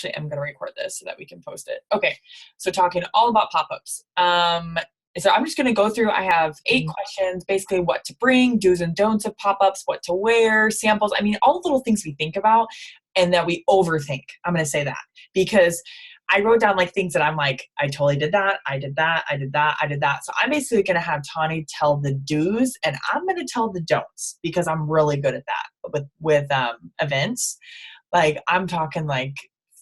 actually am going to record this so that we can post it. Okay. So talking all about pop-ups. So I'm just going to go through, I have 8 questions, basically what to bring, do's and don'ts of pop-ups, what to wear, samples. I mean, all the little things we think about and that we overthink. I'm going to say that because I wrote down like things that I'm like, I totally did that. I did that. I did that. I did that. So I'm basically going to have Tawny tell the do's and I'm going to tell the don'ts because I'm really good at that with events. Like I'm talking like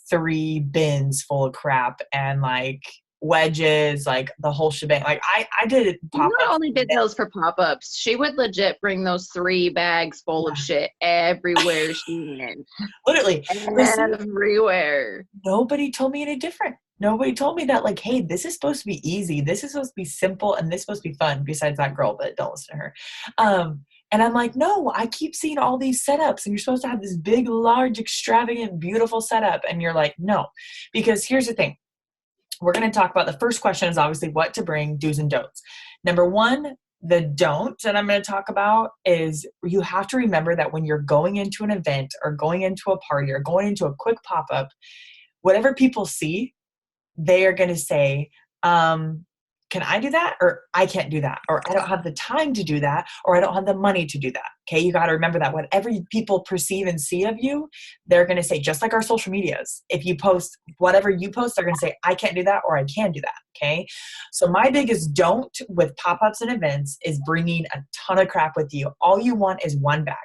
3 bins full of crap and like wedges, like the whole shebang. Like I did it You not only did those for pop-ups, she would legit bring those 3 bags full of shit everywhere she went. Literally. Everywhere. Nobody told me any different. Nobody told me that like, hey, this is supposed to be easy. This is supposed to be simple and this is supposed to be fun besides that girl, but don't listen to her. And I'm like, no, I keep seeing all these setups and you're supposed to have this big, large, extravagant, beautiful setup. And you're like, no, because here's the thing. We're going to talk about the first question is obviously what to bring, do's and don'ts. Number 1, the don't that I'm going to talk about is you have to remember that when you're going into an event or going into a party or going into a quick pop-up, whatever people see, they are going to say, can I do that? Or I can't do that. Or I don't have the time to do that. Or I don't have the money to do that. Okay. You got to remember that whatever people perceive and see of you, they're going to say, just like our social medias, if you post whatever you post, they're going to say, I can't do that. Or I can do that. Okay. So my biggest don't with pop-ups and events is bringing a ton of crap with you. All you want is one bag.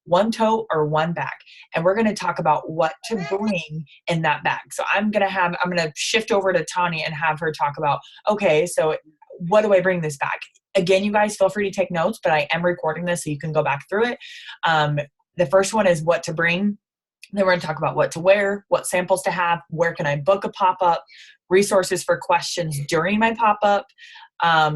1 tote or 1 bag. And we're going to talk about what to bring in that bag. So I'm going to shift over to Tawny and have her talk about, okay, so what do I bring this bag? Again, you guys feel free to take notes, but I am recording this so you can go back through it. The first one is what to bring. Then we're going to talk about what to wear, what samples to have, where can I book a pop-up, resources for questions during my pop-up,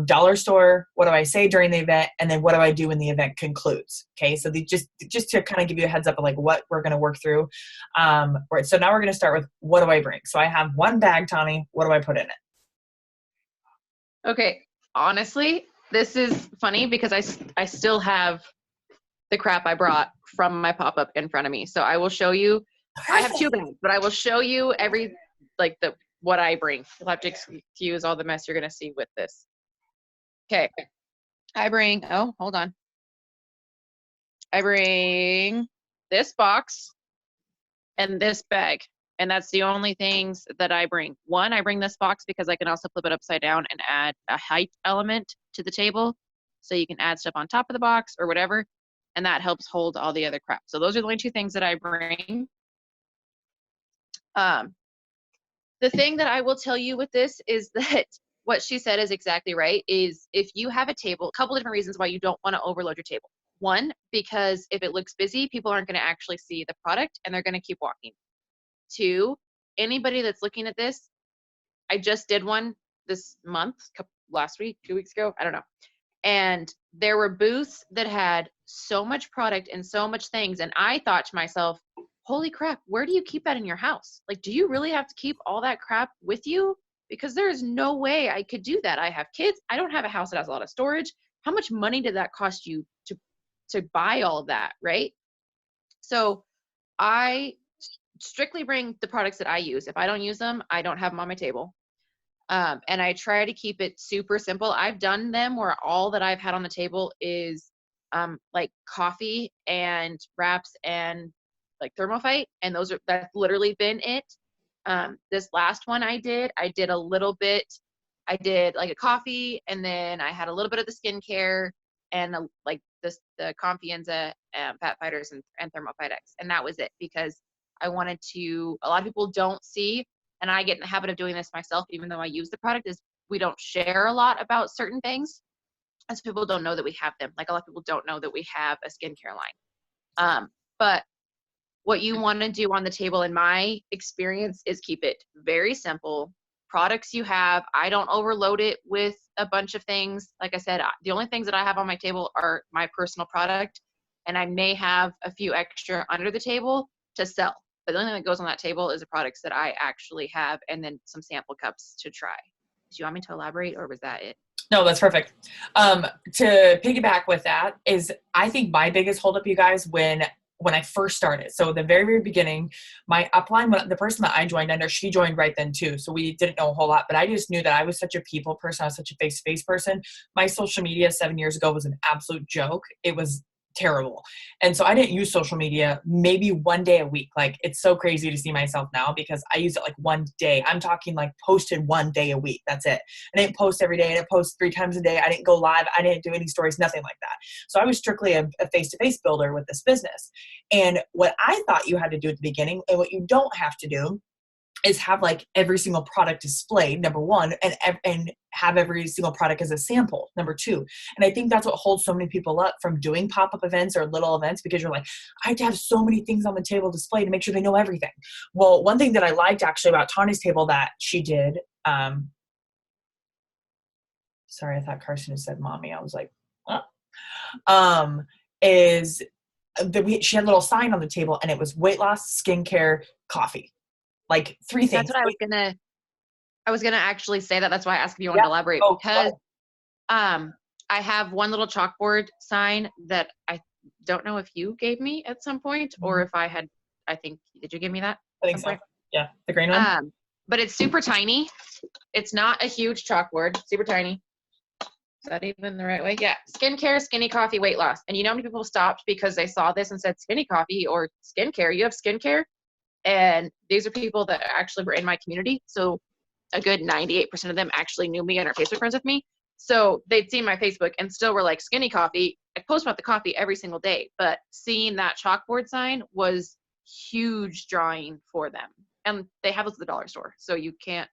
dollar store, what do I say during the event, and then what do I do when the event concludes. Okay, so just to kind of give you a heads up of like what we're going to work through. Right, so now we're going to start with what do I bring. So I have 1 bag, Tommy. What do I put in it? Okay, honestly, this is funny because I still have the crap I brought from my pop-up in front of me. So I will show you. I have 2 bags, but I will show you what I bring. You'll have to excuse all the mess you're going to see with this. Okay. I bring this box and this bag. And that's the only things that I bring. 1, I bring this box because I can also flip it upside down and add a height element to the table. So you can add stuff on top of the box or whatever. And that helps hold all the other crap. So those are the only 2 things that I bring. The thing that I will tell you with this is that what she said is exactly right, is if you have a table, a couple of different reasons why you don't want to overload your table. 1, because if it looks busy, people aren't going to actually see the product and they're going to keep walking. 2, anybody that's looking at this, I just did one this month, last week, 2 weeks ago, I don't know. And there were booths that had so much product and so much things. And I thought to myself, holy crap, where do you keep that in your house? Like, do you really have to keep all that crap with you? Because there is no way I could do that. I have kids. I don't have a house that has a lot of storage. How much money did that cost you to buy all of that, right? So I strictly bring the products that I use. If I don't use them, I don't have them on my table. And I try to keep it super simple. I've done them where all that I've had on the table is like coffee and wraps and like Thermofite, and that's literally been it. This last one I did a little bit. I did like a coffee, and then I had a little bit of the skincare and the Confianza, Fat Fighters, and Thermofite X, and that was it because I wanted to. A lot of people don't see, and I get in the habit of doing this myself, even though I use the product. Is we don't share a lot about certain things, as people don't know that we have them. Like a lot of people don't know that we have a skincare line. But what you want to do on the table, in my experience, is keep it very simple. Products you have, I don't overload it with a bunch of things. Like I said, the only things that I have on my table are my personal product, and I may have a few extra under the table to sell. But the only thing that goes on that table is the products that I actually have, and then some sample cups to try. Do you want me to elaborate, or was that it? No, that's perfect. To piggyback with that is, I think my biggest holdup, you guys, when when I first started. So the very, very beginning, my upline, the person that I joined under, she joined right then too. So we didn't know a whole lot, but I just knew that I was such a people person. I was such a face-to-face person. My social media 7 years ago was an absolute joke. It was terrible. And so I didn't use social media maybe one day a week. Like, it's so crazy to see myself now because I use it like one day. I'm talking like posted one day a week. That's it. I didn't post every day. I didn't post 3 times a day. I didn't go live. I didn't do any stories, nothing like that. So I was strictly a face-to-face builder with this business. And what I thought you had to do at the beginning, and what you don't have to do, is have like every single product displayed, number one, and have every single product as a sample, number two. And I think that's what holds so many people up from doing pop-up events or little events, because you're like, I have to have so many things on the table displayed to make sure they know everything. Well, one thing that I liked actually about Tani's table that she did, sorry, I thought Carson had said mommy. I was like, is that she had a little sign on the table and it was weight loss, skincare, coffee. Like 3 things. That's what I was gonna actually say that. That's why I asked if you wanted to elaborate, because I have one little chalkboard sign that I don't know if you gave me at some point, or if I think, did you give me that? I think so. Point? Yeah, the green one. But it's super tiny. It's not a huge chalkboard, super tiny. Is that even the right way? Yeah. Skincare, skinny coffee, weight loss. And you know how many people stopped because they saw this and said skinny coffee or skincare? You have skincare? And these are people that actually were in my community. So a good 98% of them actually knew me and are Facebook friends with me. So they'd seen my Facebook and still were like, skinny coffee. I post about the coffee every single day, but seeing that chalkboard sign was huge drawing for them. And they have those at the dollar store. So you can't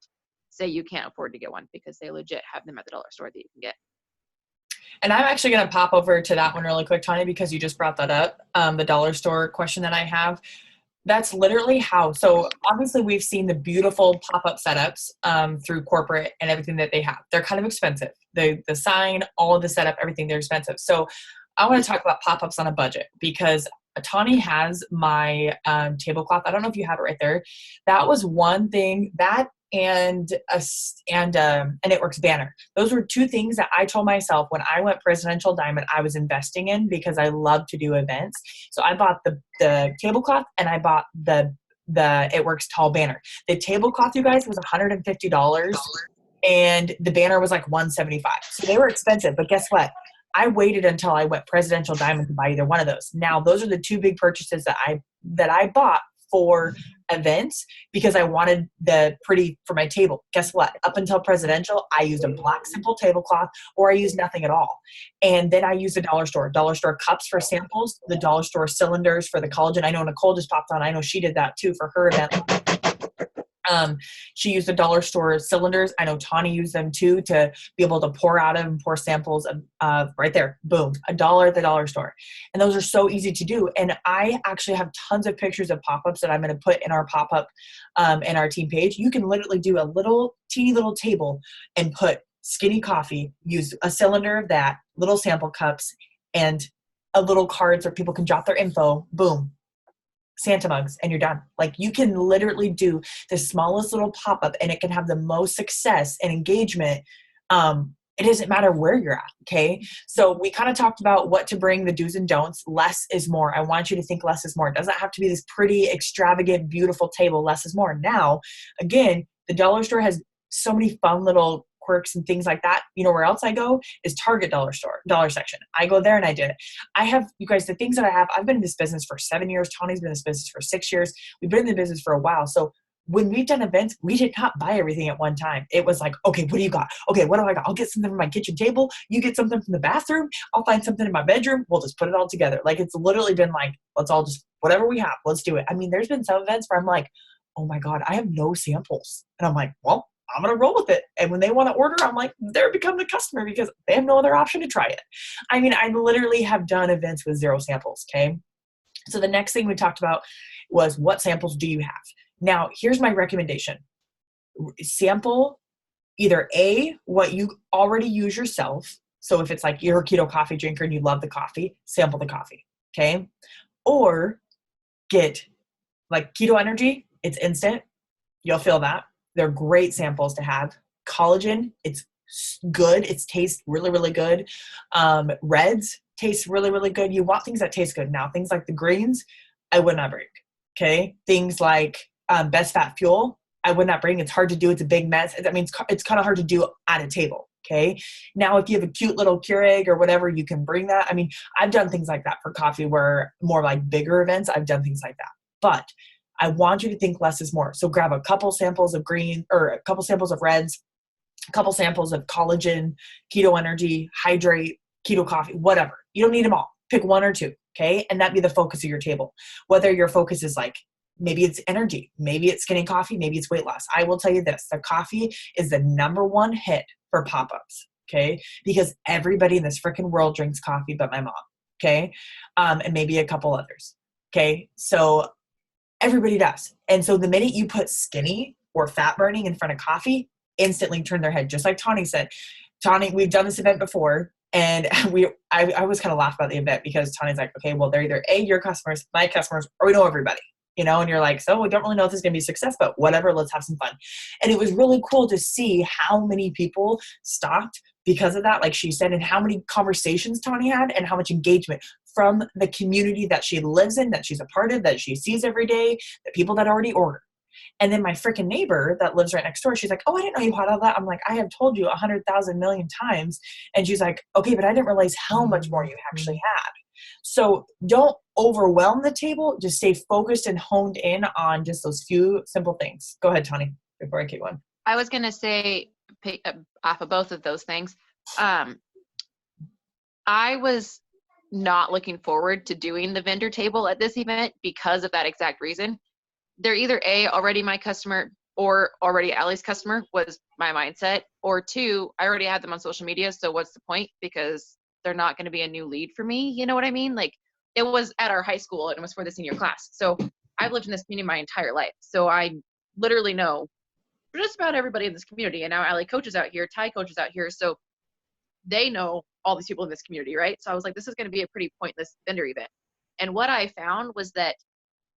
say you can't afford to get one, because they legit have them at the dollar store that you can get. And I'm actually going to pop over to that one really quick, Tanya, because you just brought that up. The dollar store question that I have. That's literally how. So obviously we've seen the beautiful pop-up setups through corporate and everything that they have. They're kind of expensive. The sign, all of the setup, everything, they're expensive. So I want to talk about pop-ups on a budget, because Tani has my tablecloth. I don't know if you have it right there. That was one thing, that and It Works banner. Those were 2 things that I told myself when I went Presidential Diamond I was investing in, because I love to do events. So I bought the tablecloth and I bought the It Works tall banner. The tablecloth, you guys, was $150 and the banner was like $175. So they were expensive, but guess what? I waited until I went Presidential Diamond to buy either one of those. Now, those are the 2 big purchases that I bought for events, because I wanted the pretty for my table. Guess what? Up until Presidential, I used a black simple tablecloth, or I used nothing at all. And then I used the dollar store cups for samples, the dollar store cylinders for the collagen. I know Nicole just popped on. I know she did that too for her event. She used the dollar store cylinders. I know Tani used them too, to be able to pour out of and pour samples of right there. Boom, $1 at the dollar store. And those are so easy to do. And I actually have tons of pictures of pop-ups that I'm going to put in our pop-up in our team page. You can literally do a teeny little table and put skinny coffee, use a cylinder of that, little sample cups, and a little card so people can drop their info. Boom. Santa mugs, and you're done. Like, you can literally do the smallest little pop-up and it can have the most success and engagement. It doesn't matter where you're at. Okay. So we kind of talked about what to bring, the do's and don'ts. Less is more. I want you to think less is more. It doesn't have to be this pretty, extravagant, beautiful table. Less is more. Now, again, the dollar store has so many fun little quirks and things like that. You know where else I go is Target dollar section. I go there and I did it. I have, you guys, the things that I have, I've been in this business for 7 years. Tony's been in this business for 6 years. We've been in the business for a while. So when we've done events, we did not buy everything at one time. It was like, okay, what do you got? Okay, what do I got? I'll get something from my kitchen table. You get something from the bathroom. I'll find something in my bedroom. We'll just put it all together. Like, it's literally been like, let's all just, whatever we have, let's do it. I mean, there's been some events where I'm like, oh my God, I have no samples. And I'm like, well, I'm going to roll with it. And when they want to order, I'm like, they're becoming a customer because they have no other option to try it. I mean, I literally have done events with 0 samples. Okay. So the next thing we talked about was, what samples do you have? Now, here's my recommendation. Sample either what you already use yourself. So if it's like you're a keto coffee drinker and you love the coffee, sample the coffee. Okay. Or get like Keto Energy. It's instant. You'll feel that. They're great samples to have. Collagen, it's good. It tastes really, really good. Reds, tastes really, really good. You want things that taste good. Now, things like the greens, I would not bring. Okay. Things like best fat fuel, I would not bring. It's hard to do. It's a big mess. I mean, it's kind of hard to do at a table. Okay. Now, if you have a cute little Keurig or whatever, you can bring that. I mean, I've done things like that for coffee where more like bigger events, I've done things like that. But I want you to think less is more. So grab a couple samples of green or a couple samples of reds, a couple samples of collagen, keto energy, hydrate, keto coffee, whatever. You don't need them all. Pick one or two. Okay. And that be the focus of your table. Whether your focus is like, maybe it's energy, maybe it's skinny coffee, maybe it's weight loss. I will tell you this, the coffee is the number one hit for pop-ups. Okay. Because everybody in this freaking world drinks coffee, but my mom. Okay. And maybe a couple others. Okay. So everybody does. And so the minute you put skinny or fat burning in front of coffee, instantly turn their head. Just like Tawny said. Tawny, we've done this event before, and I was kind of laugh about the event because Tawny's like, okay, well, they're either A, your customers, my customers, or we know everybody, you know, and you're like, so we don't really know if this is going to be a success, but whatever, let's have some fun. And it was really cool to see how many people stopped because of that, like she said, and how many conversations Tawny had and how much engagement from the community that she lives in, that she's a part of, that she sees every day, the people that already order. And then my freaking neighbor that lives right next door, she's like, oh, I didn't know you had all that. I'm like, I have told you 100,000 million times. And she's like, okay, but I didn't realize how much more you actually had. So don't overwhelm the table. Just stay focused and honed in on just those few simple things. Go ahead, Tawny, before I keep going. I was going to say, off of both of those things, I was not looking forward to doing the vendor table at this event because of that exact reason. They're either A, already my customer, or already Allie's customer was my mindset, or two, I already had them on social media, so what's the point? Because they're not going to be a new lead for me, you know what I mean? Like, it was at our high school and it was for the senior class. So I've lived in this community my entire life. So I literally know just about everybody in this community. And now Allie coaches out here, Ty coaches out here. So they know all these people in this community, right? So I was like, this is going to be a pretty pointless vendor event. And what I found was that,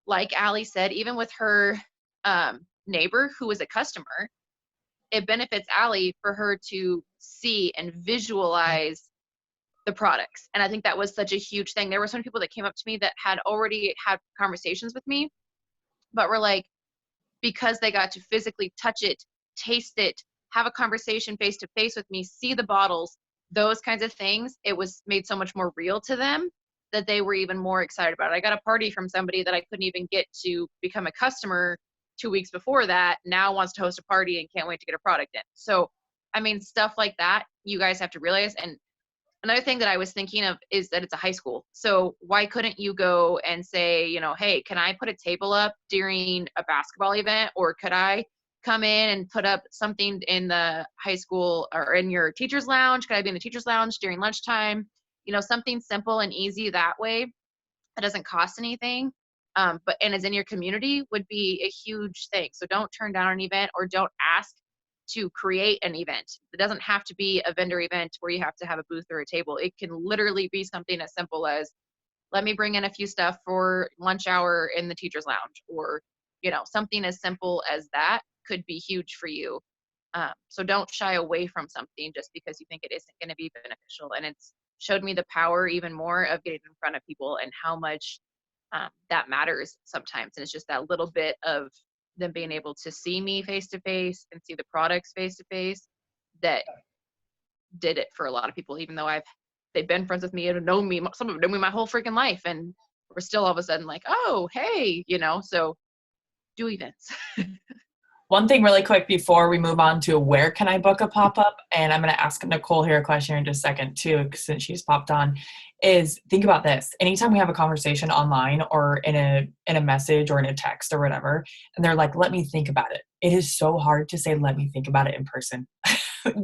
like Allie said, even with her neighbor who was a customer, it benefits Allie for her to see and visualize the products. And I think that was such a huge thing. There were some people that came up to me that had already had conversations with me, but were like, because they got to physically touch it, taste it, have a conversation face to face with me, see the bottles, those kinds of things, it was made so much more real to them that they were even more excited about it. I got a party from somebody that I couldn't even get to become a customer 2 weeks before that, now wants to host a party and can't wait to get a product in. So, I mean, stuff like that, you guys have to realize. And another thing that I was thinking of is that it's a high school. So why couldn't you go and say, you know, hey, can I put a table up during a basketball event? Or could I come in and put up something in the high school or in your teacher's lounge? Could I be in the teacher's lounge during lunchtime? You know, something simple and easy that way that doesn't cost anything, and is in your community would be a huge thing. So don't turn down an event or don't ask to create an event. It doesn't have to be a vendor event where you have to have a booth or a table. It can literally be something as simple as, let me bring in a few stuff for lunch hour in the teacher's lounge, or, you know, something as simple as that could be huge for you. So don't shy away from something just because you think it isn't going to be beneficial. And it's showed me the power even more of getting in front of people and how much that matters sometimes. And it's just that little bit of them being able to see me face to face and see the products face to face that did it for a lot of people, even though they've been friends with me and known me, some of them known me my whole freaking life, and we're still all of a sudden like, oh, hey, you know. So do events. One thing really quick before we move on to where can I book a pop-up, and I'm going to ask Nicole here a question in just a second too, since she's popped on, is think about this. Anytime we have a conversation online or in a message or in a text or whatever, and they're like, let me think about it. It is so hard to say, let me think about it in person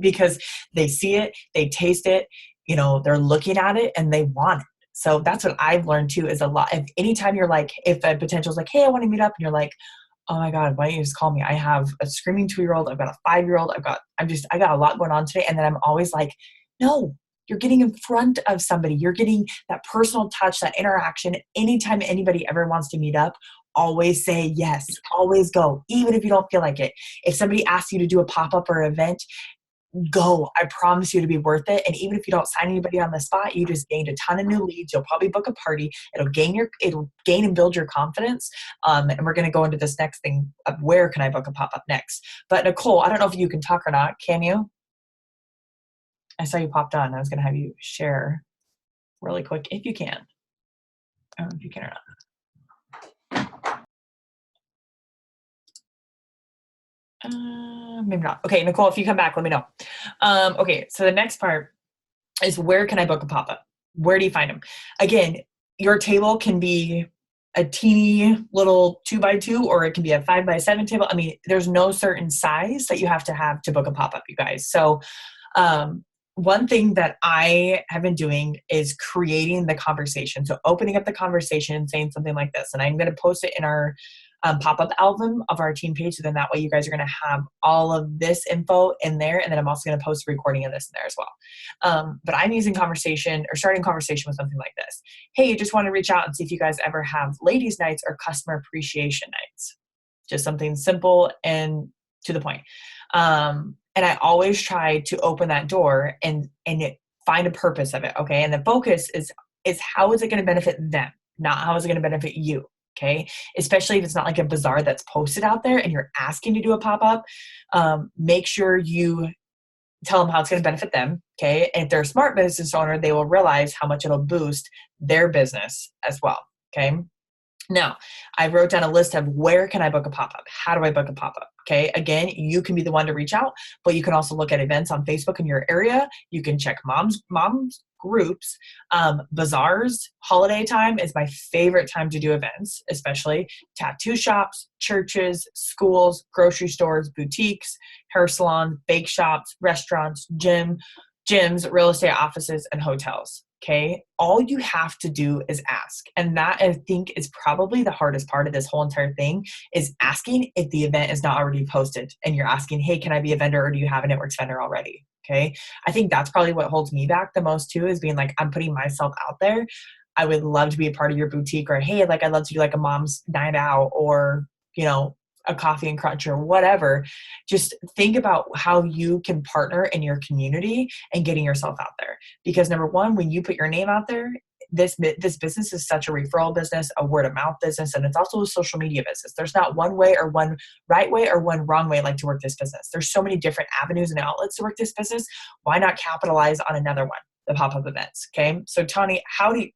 because they see it, they taste it, you know, they're looking at it and they want it. So that's what I've learned too, is a lot. If anytime you're like, if a potential is like, hey, I want to meet up, and you're like, oh my God, why don't you just call me? I have a screaming 2-year-old. I've got a 5-year-old. I got a lot going on today. And then I'm always like, no, you're getting in front of somebody. You're getting that personal touch, that interaction. Anytime anybody ever wants to meet up, always say yes, always go, even if you don't feel like it. If somebody asks you to do a pop-up or event, go. I promise you to be worth it. And even if you don't sign anybody on the spot, you just gained a ton of new leads. You'll probably book a party. It'll gain and build your confidence. And we're going to go into this next thing of where can I book a pop-up next. But Nicole, I don't know if you can talk or not. Can you? I saw you popped on. I was going to have you share really quick if you can. I don't know if you can or not. Maybe not. Okay, Nicole, if you come back, let me know. Okay, so the next part is where can I book a pop-up? Where do you find them? Again, your table can be a teeny little 2x2, or it can be a 5x7 table. I mean, there's no certain size that you have to book a pop-up, you guys. So one thing that I have been doing is creating the conversation. So opening up the conversation and saying something like this. And I'm going to post it in our pop-up album of our team page. So then that way you guys are going to have all of this info in there. And then I'm also going to post a recording of this in there as well. But I'm using starting conversation with something like this. Hey, I just want to reach out and see if you guys ever have ladies' nights or customer appreciation nights. Just something simple and to the point. And I always try to open that door and find a purpose of it. Okay. And the focus is how is it going to benefit them? Not how is it going to benefit you? Okay. Especially if it's not like a bazaar that's posted out there and you're asking to do a pop-up, make sure you tell them how it's going to benefit them. Okay. And if they're a smart business owner, they will realize how much it'll boost their business as well. Okay. Now, I wrote down a list of where can I book a pop-up? How do I book a pop-up? Okay, again, you can be the one to reach out, but you can also look at events on Facebook in your area. You can check moms groups, bazaars. Holiday time is my favorite time to do events, especially tattoo shops, churches, schools, grocery stores, boutiques, hair salons, bake shops, restaurants, gyms, real estate offices, and hotels. Okay. All you have to do is ask. And that, I think, is probably the hardest part of this whole entire thing, is asking if the event is not already posted and you're asking, hey, can I be a vendor, or do you have a networks vendor already? Okay. I think that's probably what holds me back the most too, is being like, I'm putting myself out there. I would love to be a part of your boutique, or, hey, like I'd love to do like a mom's night out, or, a coffee and crunch or whatever. Just think about how you can partner in your community and getting yourself out there. Because number one, when you put your name out there, this business is such a referral business, a word of mouth business, and it's also a social media business. There's not one way or one right way or one wrong way like to work this business. There's so many different avenues and outlets to work this business. Why not capitalize on another one, the pop-up events? Okay. So Tawny, how do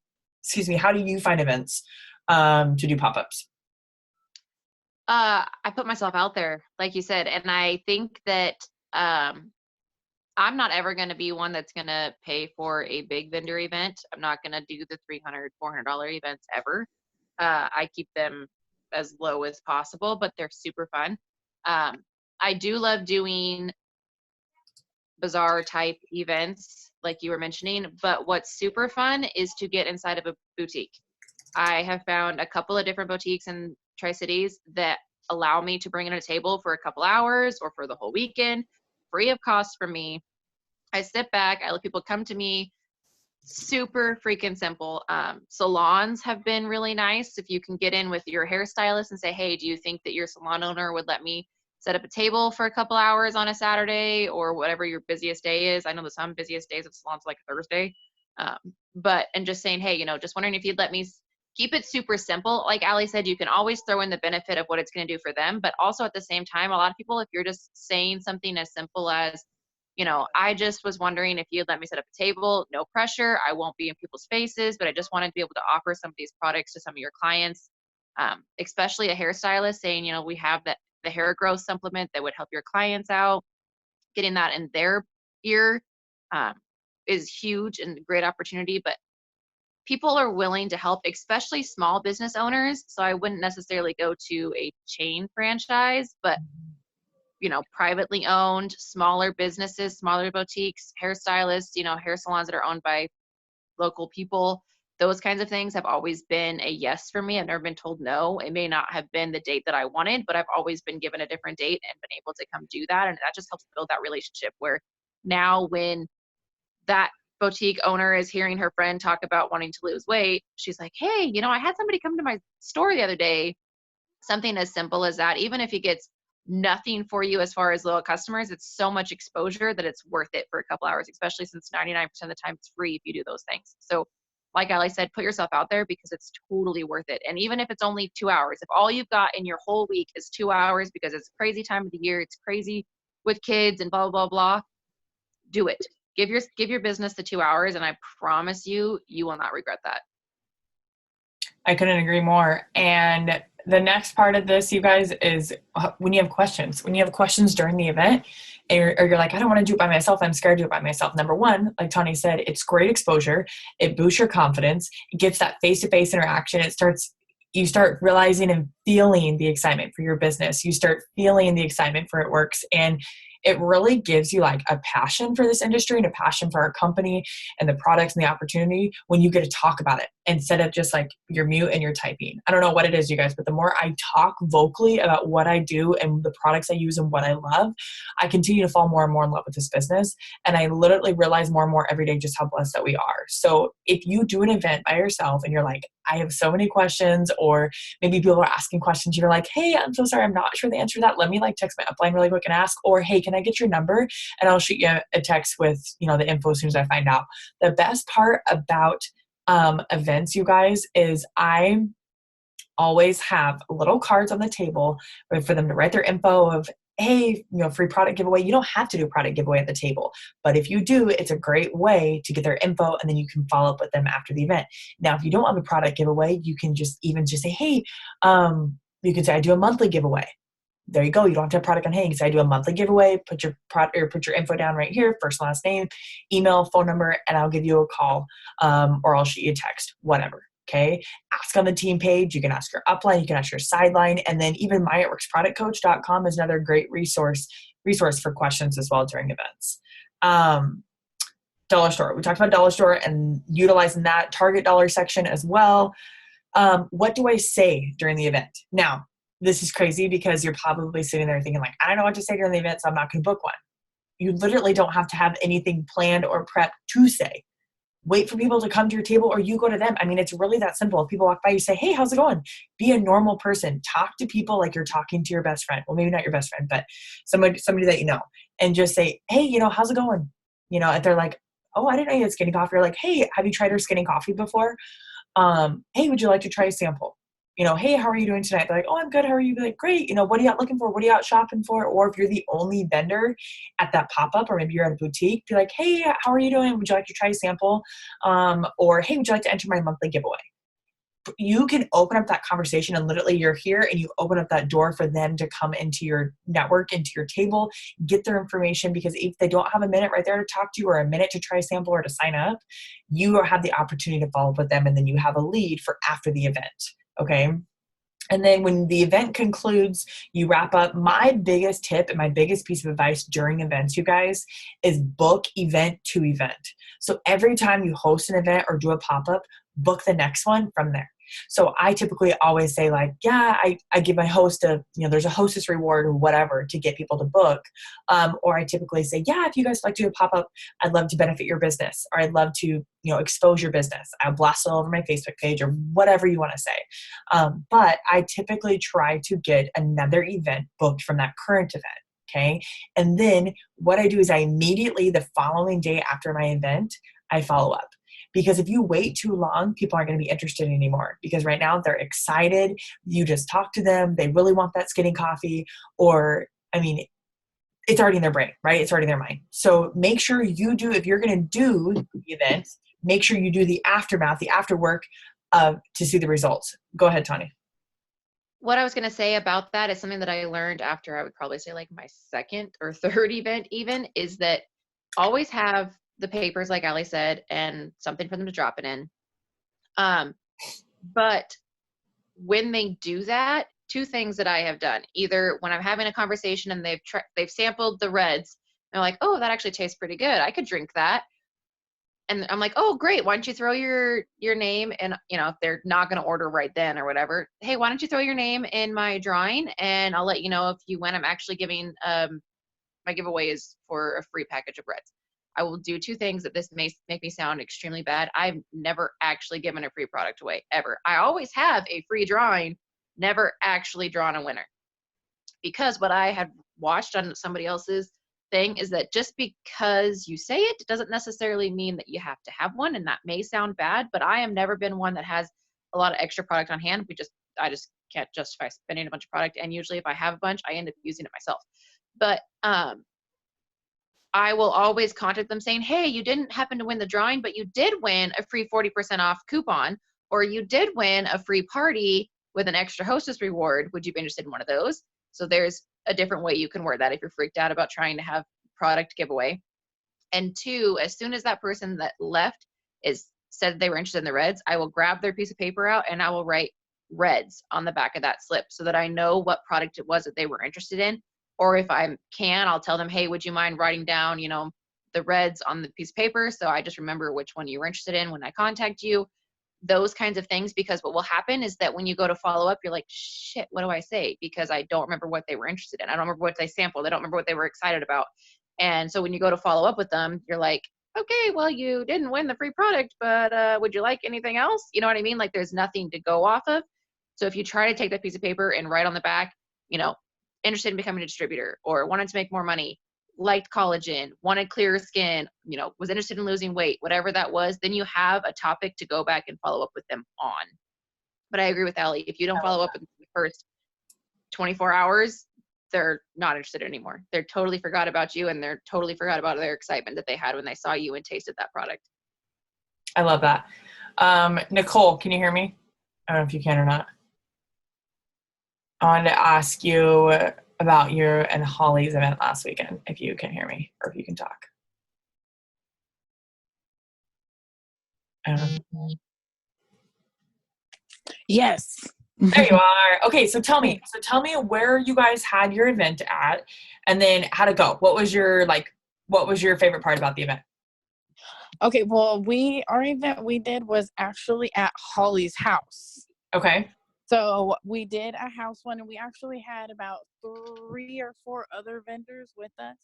you find events to do pop-ups? I put myself out there, like you said, and I think that I'm not ever going to be one that's going to pay for a big vendor event. I'm not going to do the $300, $400 events ever. I keep them as low as possible, but they're super fun. I do love doing bazaar type events like you were mentioning, but what's super fun is to get inside of a boutique. I have found a couple of different boutiques in Tri-Cities that allow me to bring in a table for a couple hours or for the whole weekend, free of cost for me. I sit back, I let people come to me. Super freaking simple. Salons have been really nice. If you can get in with your hairstylist and say, hey, do you think that your salon owner would let me set up a table for a couple hours on a Saturday or whatever your busiest day is? I know that some busiest days of salons like Thursday. And just saying, hey, just wondering if you'd let me keep it super simple. Like Ali said, you can always throw in the benefit of what it's going to do for them. But also at the same time, a lot of people, if you're just saying something as simple as, I just was wondering if you'd let me set up a table, no pressure. I won't be in people's faces, but I just wanted to be able to offer some of these products to some of your clients, especially a hairstylist saying, we have the hair growth supplement that would help your clients out. Getting that in their ear is huge and a great opportunity, but people are willing to help, especially small business owners. So I wouldn't necessarily go to a chain franchise, but privately owned, smaller businesses, smaller boutiques, hairstylists, hair salons that are owned by local people. Those kinds of things have always been a yes for me. I've never been told no. It may not have been the date that I wanted, but I've always been given a different date and been able to come do that. And that just helps build that relationship where now when that boutique owner is hearing her friend talk about wanting to lose weight, she's like, hey, I had somebody come to my store the other day. Something as simple as that, even if he gets nothing for you as far as loyal customers. It's so much exposure that it's worth it for a couple hours, especially since 99% of the time it's free if you do those things. So like Ali said, put yourself out there because it's totally worth it. And even if it's only 2 hours, if all you've got in your whole week is 2 hours because it's a crazy time of the year, it's crazy with kids and blah, blah, blah, do it. Give your business the 2 hours, and I promise you, you will not regret that. I couldn't agree more. And the next part of this, you guys, is when you have questions. When you have questions during the event, or you're like, I don't want to do it by myself, I'm scared to do it by myself. Number one, like Tawny said, it's great exposure. It boosts your confidence. It gets that face-to-face interaction. You start realizing and feeling the excitement for your business. You start feeling the excitement for It Works. And it really gives you like a passion for this industry and a passion for our company and the products and the opportunity when you get to talk about it instead of just like you're mute and you're typing. I don't know what it is, you guys, but the more I talk vocally about what I do and the products I use and what I love, I continue to fall more and more in love with this business. And I literally realize more and more every day just how blessed that we are. So if you do an event by yourself and you're like, I have so many questions, or maybe people are asking questions, you're like, hey, I'm so sorry, I'm not sure the answer to that. Let me like text my upline really quick and ask, or hey, can I get your number? And I'll shoot you a text with, the info as soon as I find out. The best part about events, you guys, is I always have little cards on the table for them to write their info of, hey, free product giveaway. You don't have to do a product giveaway at the table, but if you do, it's a great way to get their info, and then you can follow up with them after the event. Now, if you don't have a product giveaway, you can just say, hey, you can say, I do a monthly giveaway. There you go. You don't have to have product on hand. You can say, I do a monthly giveaway. Put your product or put your info down right here, first, last name, email, phone number, and I'll give you a call, or I'll shoot you a text, whatever. Okay. Ask on the team page. You can ask your upline. You can ask your sideline. And then even myitworksproductcoach.com is another great resource for questions as well during events. Dollar store. We talked about dollar store and utilizing that Target dollar section as well. What do I say during the event? Now, this is crazy because you're probably sitting there thinking like, I don't know what to say during the event, so I'm not going to book one. You literally don't have to have anything planned or prepped to say. Wait for people to come to your table, or you go to them. I mean, it's really that simple. If people walk by, you say, hey, how's it going? Be a normal person. Talk to people like you're talking to your best friend. Well, maybe not your best friend, but somebody that you know. And just say, hey, how's it going? If they're like, oh, I didn't know you had Skinny Coffee. Or like, hey, have you tried our Skinny Coffee before? Hey, would you like to try a sample? Hey, how are you doing tonight? They're like, oh, I'm good. How are you? Be like, great. What are you out looking for? What are you out shopping for? Or if you're the only vendor at that pop-up, or maybe you're at a boutique, be like, hey, how are you doing? Would you like to try a sample? Or hey, would you like to enter my monthly giveaway? You can open up that conversation, and literally you're here and you open up that door for them to come into your network, into your table, get their information, because if they don't have a minute right there to talk to you, or a minute to try a sample or to sign up, you have the opportunity to follow up with them, and then you have a lead for after the event. Okay. And then when the event concludes, you wrap up. My biggest tip and my biggest piece of advice during events, you guys, is book event to event. So every time you host an event or do a pop-up, book the next one from there. So I typically always say like, yeah, I give my host there's a hostess reward or whatever to get people to book. Or I typically say, yeah, if you guys like to do a pop-up, I'd love to benefit your business, or I'd love to, expose your business. I'll blast it all over my Facebook page, or whatever you want to say. But I typically try to get another event booked from that current event. Okay. And then what I do is I immediately, the following day after my event, I follow up. Because if you wait too long, people aren't going to be interested anymore, because right now they're excited. You just talk to them. They really want that Skinny Coffee, or, it's already in their brain, right? It's already in their mind. So make sure you do, if you're going to do the event, make sure you do the aftermath, the after work to see the results. Go ahead, Tawny. What I was going to say about that is something that I learned after, I would probably say like my second or third event even, is that always have the papers, like Ali said, and something for them to drop it in. But when they do that, two things that I have done: either when I'm having a conversation and they've sampled the reds, they're like, oh, that actually tastes pretty good, I could drink that. And I'm like, oh, great. Why don't you throw your name? And, if they're not going to order right then or whatever, hey, why don't you throw your name in my drawing, and I'll let you know if you win. I'm actually giving, my giveaway is for a free package of reds. I will do two things that this may make me sound extremely bad. I've never actually given a free product away, ever. I always have a free drawing, never actually drawn a winner. because what I had watched on somebody else's thing is that just because you say it doesn't necessarily mean that you have to have one. And that may sound bad, but I have never been one that has a lot of extra product on hand. I just can't justify spending a bunch of product. And usually if I have a bunch, I end up using it myself. But I will always contact them saying, hey, you didn't happen to win the drawing, but you did win a free 40% off coupon, or you did win a free party with an extra hostess reward. Would you be interested in one of those? So there's a different way you can word that if you're freaked out about trying to have product giveaway. And two, as soon as that person that left said they were interested in the reds, I will grab their piece of paper out and I will write reds on the back of that slip so that I know what product it was that they were interested in. Or if I can, I'll tell them, hey, would you mind writing down, the reds on the piece of paper? So I just remember which one you were interested in when I contact you, those kinds of things. Because what will happen is that when you go to follow up, you're like, shit, what do I say? Because I don't remember what they were interested in. I don't remember what they sampled. I don't remember what they were excited about. And so when you go to follow up with them, you're like, okay, well, you didn't win the free product, but would you like anything else? You know what I mean? Like there's nothing to go off of. So if you try to take that piece of paper and write on the back, interested in becoming a distributor, or wanted to make more money, liked collagen, wanted clearer skin, was interested in losing weight, whatever that was, then you have a topic to go back and follow up with them on. But I agree with Allie. If you don't follow up in the first 24 hours, they're not interested anymore. They're totally forgot about you, and they're totally forgot about their excitement that they had when they saw you and tasted that product. I love that. Nicole, can you hear me? I don't know if you can or not. I wanted to ask you about your and Holly's event last weekend, if you can hear me or if you can talk. Yes. There you are. Okay, so tell me where you guys had your event at, and then how'd it go? What was your favorite part about the event? Okay, well, our event we did was actually at Holly's house. Okay. So we did a house one, and we actually had about 3 or 4 other vendors with us.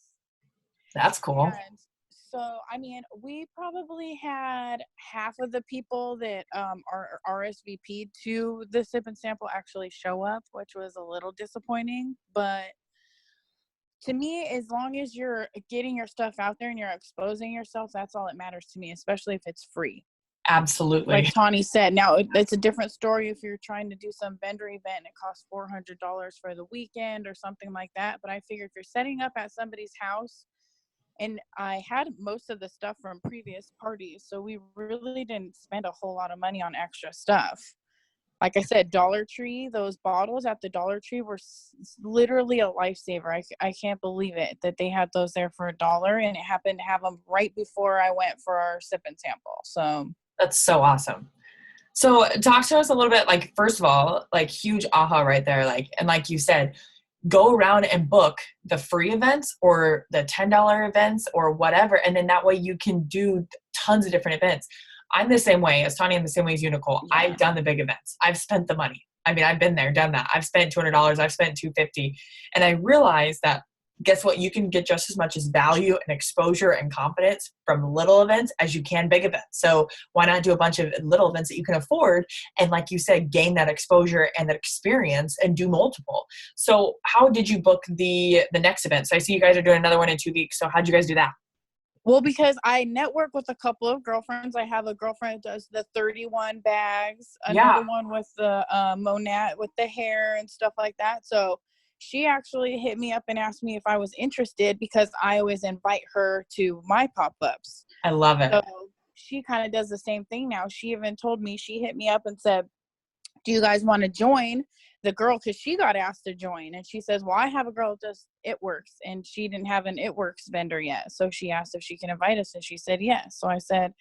That's cool. And so, we probably had half of the people that are RSVP'd to the Sip and Sample actually show up, which was a little disappointing. But to me, as long as you're getting your stuff out there and you're exposing yourself, that's all that matters to me, especially if it's free. Absolutely. Like Tawny said, now it's a different story if you're trying to do some vendor event and it costs $400 for the weekend or something like that. But I figure if you're setting up at somebody's house, and I had most of the stuff from previous parties, so we really didn't spend a whole lot of money on extra stuff. Like I said, Dollar Tree, those bottles at the Dollar Tree were literally a lifesaver. I can't believe it that they had those there for $1, and it happened to have them right before I went for our Sip and Sample. So that's so awesome. So talk to us a little bit, like, first of all, like, huge aha right there. Like, and like you said, go around and book the free events or the $10 events or whatever. And then that way you can do tons of different events. I'm the same way as Tanya. I'm the same way as you, Nicole. Yeah. I've done the big events. I've spent the money. I've been there, done that. I've spent $200. I've spent $250. And I realized that, guess what? You can get just as much as value and exposure and confidence from little events as you can big events. So why not do a bunch of little events that you can afford? And like you said, gain that exposure and that experience and do multiple. So how did you book the next event? So I see you guys are doing another one in 2 weeks. So how'd you guys do that? Well, because I network with a couple of girlfriends. I have a girlfriend that does the 31 bags, another one with the Monat with the hair and stuff like that. So she actually hit me up and asked me if I was interested because I always invite her to my pop-ups. I love it. So she kind of does the same thing now. She even told me, she hit me up and said, do you guys want to join the girl? Because she got asked to join. And she says, well, I have a girl that does It Works. And she didn't have an It Works vendor yet. So she asked if she can invite us. And she said, yes. So I said,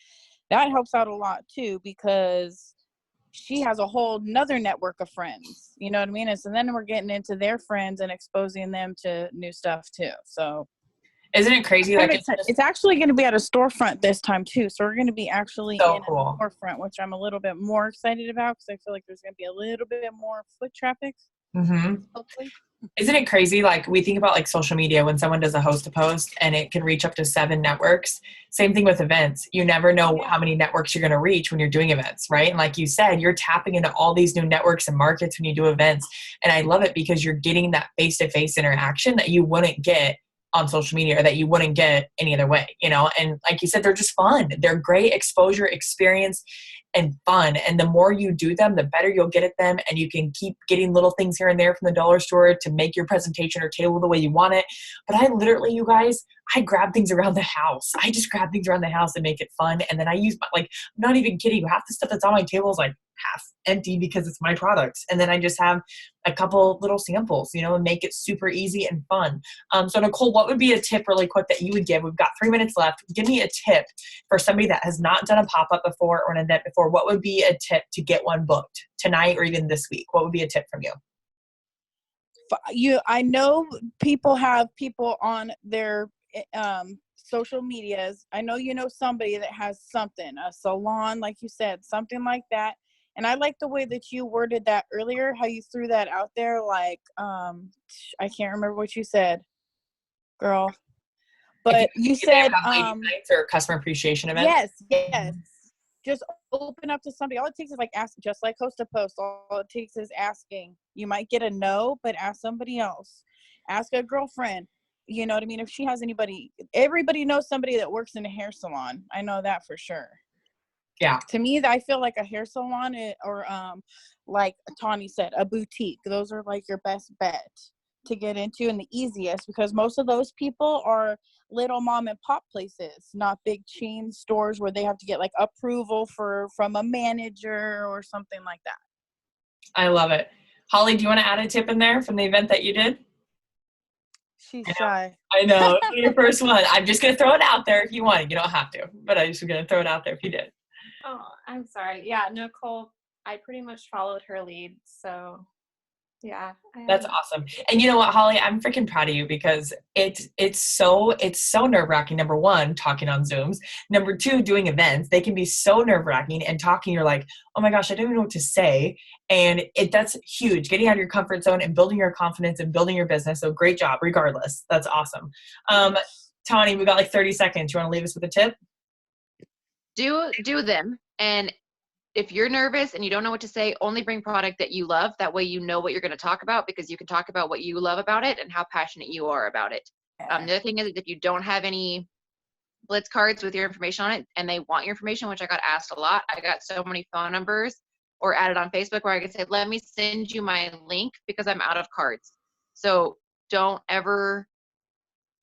that helps out a lot too, because she has a whole nother network of friends, you know what I mean? And so then we're getting into their friends and exposing them to new stuff too. So isn't it crazy? Like it's actually going to be at a storefront this time too. So we're going to be actually so in cool. a storefront, which I'm a little bit more excited about because I feel like there's going to be a little bit more foot traffic. Mm-hmm. Hopefully. Isn't it crazy? Like we think about like social media when someone does a host and it can reach up to 7 networks. Same thing with events. You never know how many networks you're going to reach when you're doing events, right? And like you said, you're tapping into all these new networks and markets when you do events. And I love it because you're getting that face-to-face interaction that you wouldn't get on social media or that you wouldn't get any other way, you know? And like you said, they're just fun. They're great exposure, experience, and fun. And the more you do them, the better you'll get at them. And you can keep getting little things here and there from the dollar store to make your presentation or table the way you want it. But I literally, you guys, I grab things around the house. I just grab things around the house and make it fun. And then I use my, like, I'm not even kidding you. Half the stuff that's on my table is like half empty because it's my products. And then I just have a couple little samples, you know, and make it super easy and fun. So Nicole, what would be a tip really quick that you would give? We've got 3 minutes left. Give me a tip for somebody that has not done a pop-up before or an event before. What would be a tip to get one booked tonight or even this week? What would be a tip from you? I know people have people on their social medias. I know you know somebody that has something, a salon, like you said, something like that. And I like the way that you worded that earlier, how you threw that out there. Like, I can't remember what you said, girl. But you said nights or customer appreciation events. Yes. Just open up to somebody. All it takes is like ask, just like Host to Post. All it takes is asking. You might get a no, but ask somebody else. Ask a girlfriend. You know what I mean? If she has anybody, everybody knows somebody that works in a hair salon. I know that for sure. Yeah. To me, I feel like a hair salon or like Tawny said, a boutique. Those are like your best bet to get into and the easiest, because most of those people are little mom and pop places, not big chain stores where they have to get like approval from a manager or something like that. I love it. Holly, do you want to add a tip in there from the event that you did? She's shy. I know. Your first one. I'm just going to throw it out there if you want it. You don't have to, but I'm just going to throw it out there if you did. Oh, I'm sorry. Yeah, Nicole, I pretty much followed her lead. So yeah. That's awesome. And you know what, Holly, I'm freaking proud of you because it's so nerve-wracking. Number one, talking on Zooms. Number two, doing events. They can be so nerve-wracking, and talking, you're like, oh my gosh, I don't even know what to say. And that's huge. Getting out of your comfort zone and building your confidence and building your business. So great job, regardless. That's awesome. Tawny, we got like 30 seconds. You want to leave us with a tip? Do them. And if you're nervous and you don't know what to say, only bring product that you love. That way you know what you're going to talk about, because you can talk about what you love about it and how passionate you are about it. The other thing is, if you don't have any Blitz cards with your information on it and they want your information, which I got asked a lot, I got so many phone numbers or added on Facebook where I could say, let me send you my link because I'm out of cards. So don't ever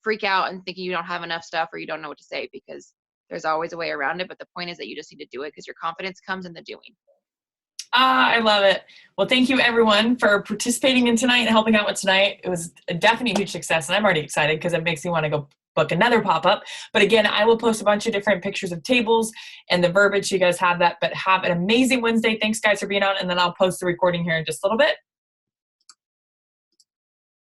freak out and think you don't have enough stuff or you don't know what to say, because there's always a way around it. But the point is that you just need to do it, because your confidence comes in the doing. I love it. Well, thank you everyone for participating in tonight and helping out with tonight. It was a definite huge success, and I'm already excited because it makes me want to go book another pop-up. But again, I will post a bunch of different pictures of tables and the verbiage so you guys have that. But have an amazing Wednesday. Thanks guys for being on, and then I'll post the recording here in just a little bit.